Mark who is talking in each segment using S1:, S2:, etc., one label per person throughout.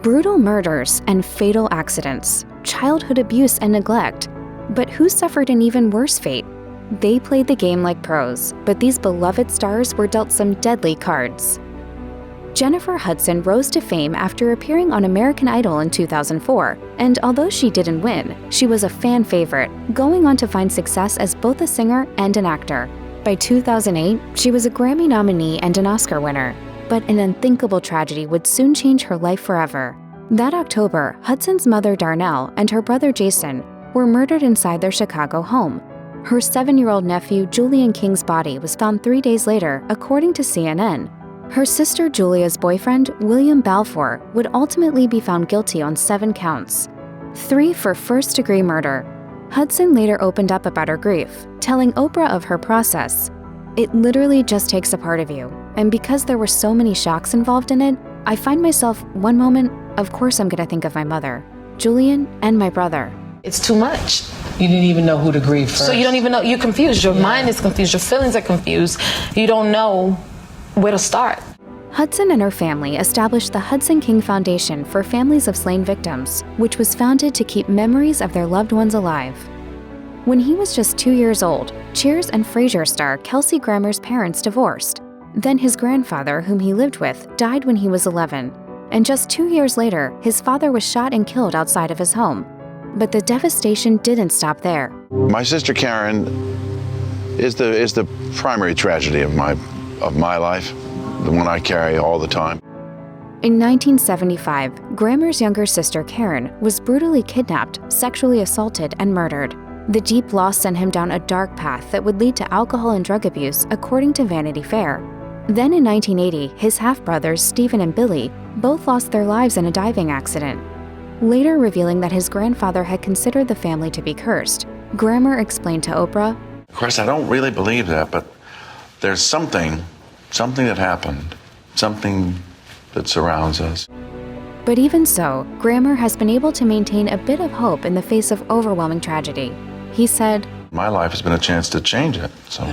S1: Brutal murders and fatal accidents, childhood abuse and neglect. But who suffered an even worse fate? They played the game like pros, but these beloved stars were dealt some deadly cards. Jennifer Hudson rose to fame after appearing on American Idol in 2004, and although she didn't win, she was a fan favorite, going on to find success as both a singer and an actor. By 2008, she was a Grammy nominee and an Oscar winner, but an unthinkable tragedy would soon change her life forever. That October, Hudson's mother Darnell and her brother Jason were murdered inside their Chicago home. Her 7-year-old nephew Julian King's body was found 3 days later, according to CNN. Her sister Julia's boyfriend, William Balfour, would ultimately be found guilty on 7 counts, 3 for first-degree murder. Hudson later opened up about her grief, telling Oprah of her process. "It literally just takes a part of you, and because there were so many shocks involved in it, I find myself, one moment, of course I'm gonna think of my mother, Julian, and my brother."
S2: It's too much.
S3: You didn't even know who to grieve first.
S2: So you don't even know, you're confused, your mind is confused, your feelings are confused. You don't know where to start.
S1: Hudson and her family established the Hudson King Foundation for Families of Slain Victims, which was founded to keep memories of their loved ones alive. When he was just 2 years old, Cheers and Frasier star Kelsey Grammer's parents divorced. Then his grandfather, whom he lived with, died when he was 11. And just 2 years later, his father was shot and killed outside of his home. But the devastation didn't stop there.
S4: My sister Karen is the primary tragedy of my life, the one I carry all the time.
S1: In 1975, Grammer's younger sister Karen was brutally kidnapped, sexually assaulted, and murdered. The deep loss sent him down a dark path that would lead to alcohol and drug abuse, according to Vanity Fair. Then in 1980, his half-brothers Stephen and Billy both lost their lives in a diving accident. Later revealing that his grandfather had considered the family to be cursed, Grammer explained to Oprah,
S4: Of course, I don't really believe that, but there's something that happened, something that surrounds us.
S1: But even so, Grammer has been able to maintain a bit of hope in the face of overwhelming tragedy. He said,
S4: My life has been a chance to change it, so.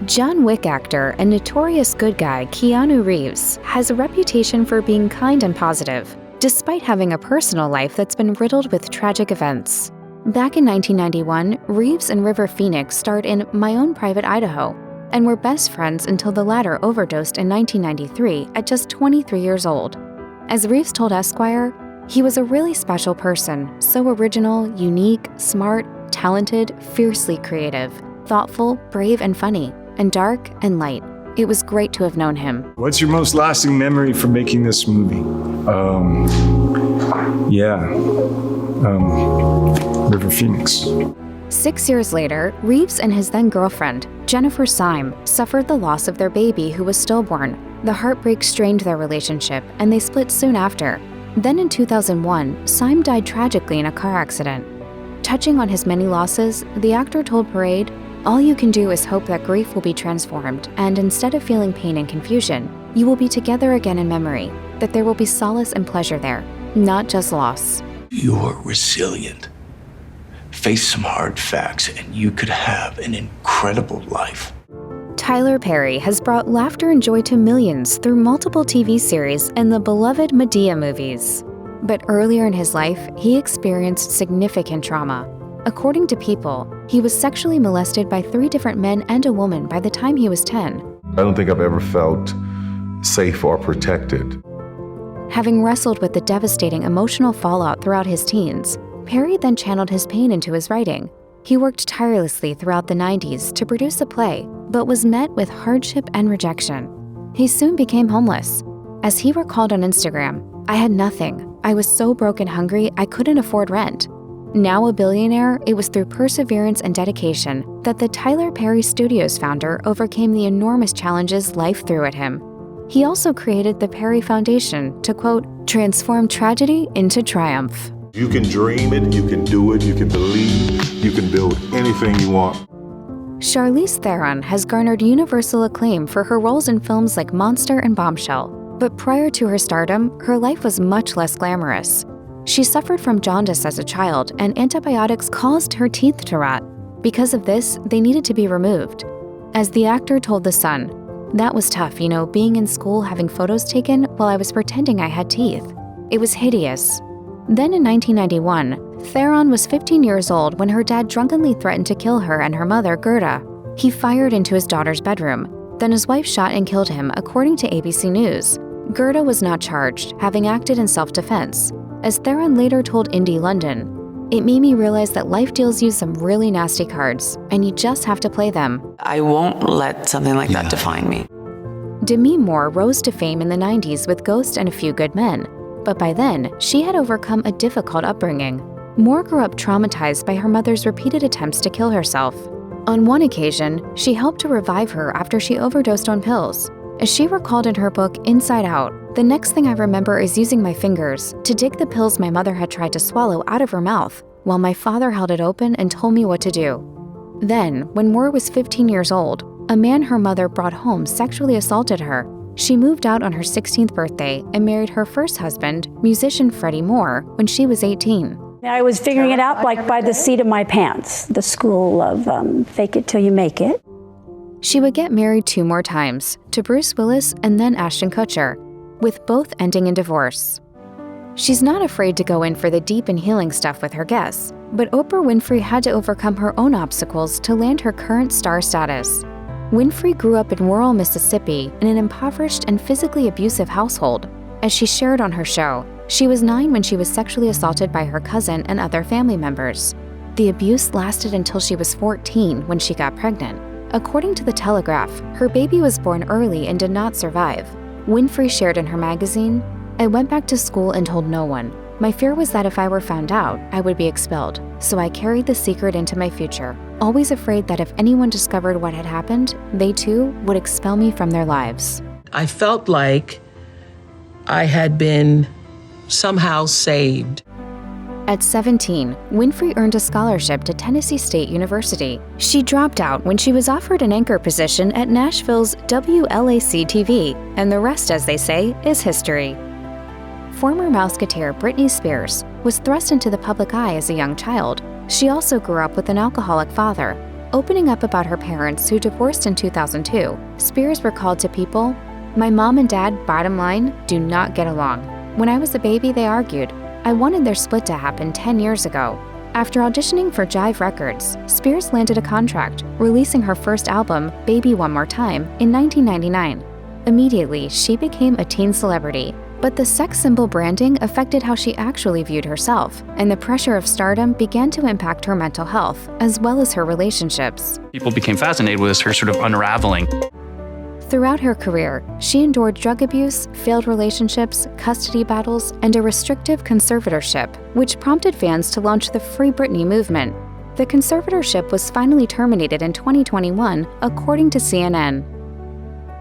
S1: John Wick actor and notorious good guy Keanu Reeves has a reputation for being kind and positive, despite having a personal life that's been riddled with tragic events. Back in 1991, Reeves and River Phoenix starred in My Own Private Idaho, and were best friends until the latter overdosed in 1993 at just 23 years old. As Reeves told Esquire, he was a really special person, so original, unique, smart, talented, fiercely creative, thoughtful, brave, and funny, and dark and light. It was great to have known him.
S5: What's your most lasting memory from making this movie? River Phoenix.
S1: 6 years later, Reeves and his then-girlfriend, Jennifer Syme, suffered the loss of their baby who was stillborn. The heartbreak strained their relationship, and they split soon after. Then in 2001, Syme died tragically in a car accident. Touching on his many losses, the actor told Parade, "All you can do is hope that grief will be transformed, and instead of feeling pain and confusion, you will be together again in memory, that there will be solace and pleasure there, not just loss."
S6: You're resilient. Face some hard facts and you could have an incredible life.
S1: Tyler Perry has brought laughter and joy to millions through multiple TV series and the beloved Medea movies. But earlier in his life, he experienced significant trauma. According to People, he was sexually molested by 3 different men and a woman by the time he was 10.
S7: I don't think I've ever felt safe or protected.
S1: Having wrestled with the devastating emotional fallout throughout his teens, Perry then channeled his pain into his writing. He worked tirelessly throughout the 90s to produce a play, but was met with hardship and rejection. He soon became homeless. As he recalled on Instagram, "I had nothing. I was so broke and hungry I couldn't afford rent." Now a billionaire, it was through perseverance and dedication that the Tyler Perry Studios founder overcame the enormous challenges life threw at him. He also created the Perry Foundation to, quote, transform tragedy into triumph.
S7: You can dream it, you can do it, you can believe, you can build anything you want.
S1: Charlize Theron has garnered universal acclaim for her roles in films like Monster and Bombshell, but prior to her stardom, her life was much less glamorous. She suffered from jaundice as a child, and antibiotics caused her teeth to rot. Because of this, they needed to be removed. As the actor told The Sun, "That was tough, being in school having photos taken while I was pretending I had teeth. It was hideous. Then in 1991, Theron was 15 years old when her dad drunkenly threatened to kill her and her mother, Gerda. He fired into his daughter's bedroom. Then his wife shot and killed him, according to ABC News. Gerda was not charged, having acted in self-defense. As Theron later told Indie London, "It made me realize that life deals you some really nasty cards, and you just have to play them."
S8: I won't let something like that define me.
S1: Demi Moore rose to fame in the 90s with Ghost and A Few Good Men, but by then, she had overcome a difficult upbringing. Moore grew up traumatized by her mother's repeated attempts to kill herself. On one occasion, she helped to revive her after she overdosed on pills. As she recalled in her book Inside Out, "The next thing I remember is using my fingers to dig the pills my mother had tried to swallow out of her mouth, while my father held it open and told me what to do." Then, when Moore was 15 years old, a man her mother brought home sexually assaulted her. She moved out on her 16th birthday and married her first husband, musician Freddie Moore, when she was 18.
S9: I was figuring it out like by the seat of my pants, the school of fake it till you make it.
S1: She would get married 2 more times, to Bruce Willis and then Ashton Kutcher, with both ending in divorce. She's not afraid to go in for the deep and healing stuff with her guests, but Oprah Winfrey had to overcome her own obstacles to land her current star status. Winfrey grew up in rural Mississippi in an impoverished and physically abusive household. As she shared on her show, she was 9 when she was sexually assaulted by her cousin and other family members. The abuse lasted until she was 14 when she got pregnant. According to The Telegraph, her baby was born early and did not survive. Winfrey shared in her magazine, "I went back to school and told no one. My fear was that if I were found out, I would be expelled, so I carried the secret into my future, always afraid that if anyone discovered what had happened, they too would expel me from their lives."
S3: I felt like I had been somehow saved.
S1: At 17, Winfrey earned a scholarship to Tennessee State University. She dropped out when she was offered an anchor position at Nashville's WLAC-TV, and the rest, as they say, is history. Former Mouseketeer Britney Spears was thrust into the public eye as a young child. She also grew up with an alcoholic father. Opening up about her parents, who divorced in 2002, Spears recalled to People, "My mom and dad, bottom line, do not get along. When I was a baby, they argued. I wanted their split to happen 10 years ago." After auditioning for Jive Records, Spears landed a contract, releasing her first album, Baby One More Time, in 1999. Immediately, she became a teen celebrity. But the sex symbol branding affected how she actually viewed herself, and the pressure of stardom began to impact her mental health, as well as her relationships.
S10: People became fascinated with her sort of unraveling.
S1: Throughout her career, she endured drug abuse, failed relationships, custody battles, and a restrictive conservatorship, which prompted fans to launch the Free Britney movement. The conservatorship was finally terminated in 2021, according to CNN.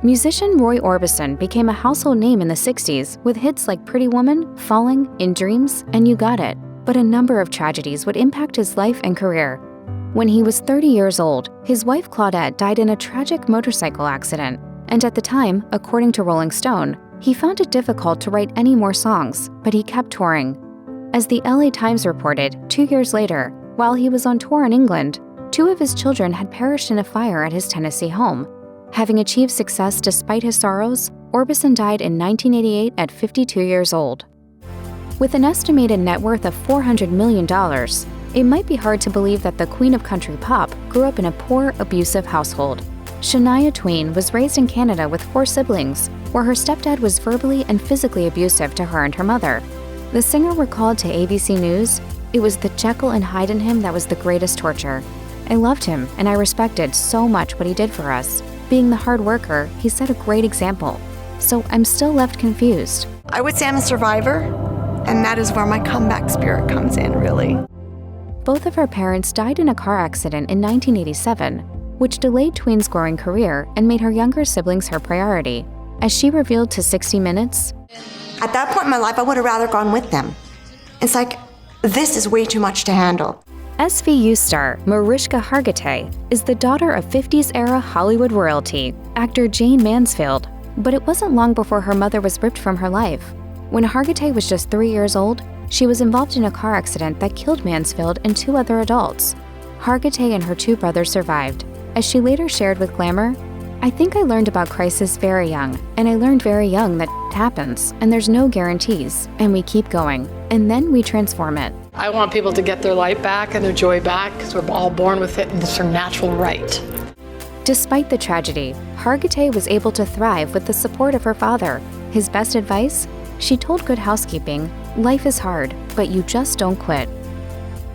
S1: Musician Roy Orbison became a household name in the 60s with hits like Pretty Woman, Falling, In Dreams, and You Got It, but a number of tragedies would impact his life and career. When he was 30 years old, his wife Claudette died in a tragic motorcycle accident, and at the time, according to Rolling Stone, he found it difficult to write any more songs, but he kept touring. As the LA Times reported, 2 years later, while he was on tour in England, 2 of his children had perished in a fire at his Tennessee home. Having achieved success despite his sorrows, Orbison died in 1988 at 52 years old. With an estimated net worth of $400 million, it might be hard to believe that the Queen of Country Pop grew up in a poor, abusive household. Shania Twain was raised in Canada with 4 siblings, where her stepdad was verbally and physically abusive to her and her mother. The singer recalled to ABC News, "It was the Jekyll and Hyde in him that was the greatest torture. I loved him, and I respected so much what he did for us. Being the hard worker, he set a great example. So I'm still left confused."
S11: I would say I'm a survivor, and that is where my comeback spirit comes in, really.
S1: Both of her parents died in a car accident in 1987, which delayed Twain's growing career and made her younger siblings her priority. As she revealed to 60 Minutes,
S11: At that point in my life, I would have rather gone with them. It's like, this is way too much to handle.
S1: SVU star Mariska Hargitay is the daughter of 50s-era Hollywood royalty, actor Jane Mansfield, but it wasn't long before her mother was ripped from her life. When Hargitay was just 3 years old, she was involved in a car accident that killed Mansfield and 2 other adults. Hargitay and her 2 brothers survived. As she later shared with Glamour, I think I learned about crisis very young, and I learned very young that happens, and there's no guarantees, and we keep going, and then we transform it.
S12: I want people to get their light back and their joy back, because we're all born with it, and it's our natural right.
S1: Despite the tragedy, Hargitay was able to thrive with the support of her father. His best advice? She told Good Housekeeping, "Life is hard, but you just don't quit."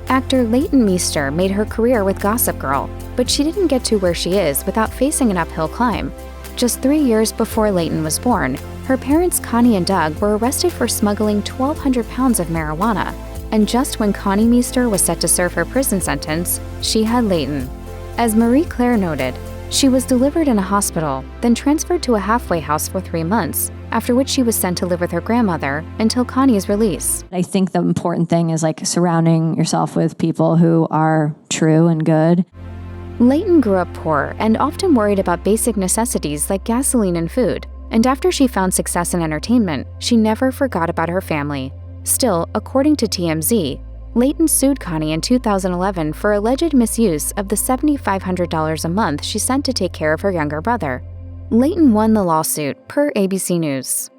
S1: Actor Leighton Meester made her career with Gossip Girl, but she didn't get to where she is without facing an uphill climb. Just 3 years before Leighton was born, her parents Connie and Doug were arrested for smuggling 1,200 pounds of marijuana. And just when Connie Meester was set to serve her prison sentence, she had Leighton. As Marie Claire noted, she was delivered in a hospital, then transferred to a halfway house for 3 months, after which she was sent to live with her grandmother until Connie's release.
S13: I think the important thing is surrounding yourself with people who are true and good.
S1: Leighton grew up poor and often worried about basic necessities like gasoline and food, and after she found success in entertainment, she never forgot about her family. Still, according to TMZ, Leighton sued Connie in 2011 for alleged misuse of the $7,500 a month she sent to take care of her younger brother. Leighton won the lawsuit, per ABC News.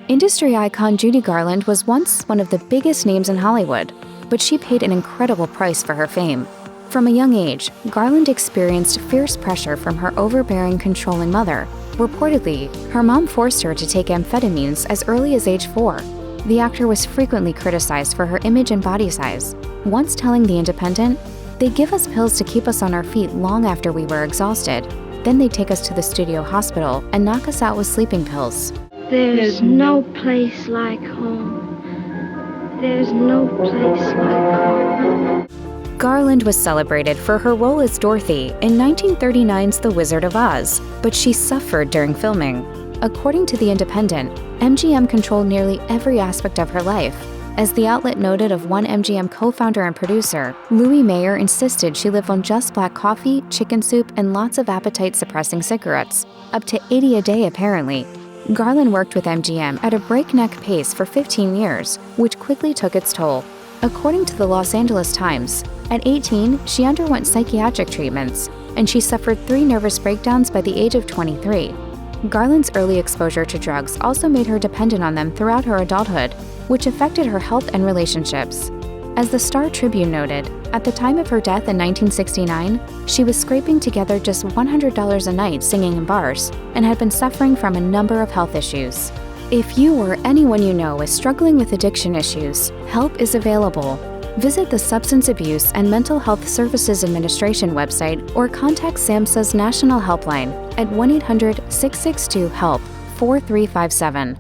S1: Industry icon Judy Garland was once one of the biggest names in Hollywood, but she paid an incredible price for her fame. From a young age, Garland experienced fierce pressure from her overbearing, controlling mother. Reportedly, her mom forced her to take amphetamines as early as age 4. The actor was frequently criticized for her image and body size, once telling The Independent, "They give us pills to keep us on our feet long after we were exhausted. Then they take us to the studio hospital and knock us out with sleeping pills."
S14: There's no place like home. There's no place like home.
S1: Garland was celebrated for her role as Dorothy in 1939's The Wizard of Oz, but she suffered during filming. According to The Independent, MGM controlled nearly every aspect of her life. As the outlet noted of one MGM co-founder and producer, Louis Mayer insisted she live on just black coffee, chicken soup, and lots of appetite-suppressing cigarettes, up to 80 a day apparently. Garland worked with MGM at a breakneck pace for 15 years, which quickly took its toll. According to the Los Angeles Times, at 18, she underwent psychiatric treatments, and she suffered 3 nervous breakdowns by the age of 23. Garland's early exposure to drugs also made her dependent on them throughout her adulthood, which affected her health and relationships. As the Star Tribune noted, at the time of her death in 1969, she was scraping together just $100 a night singing in bars and had been suffering from a number of health issues. If you or anyone you know is struggling with addiction issues, help is available. Visit the Substance Abuse and Mental Health Services Administration website or contact SAMHSA's National Helpline at 1-800-662-HELP 4357.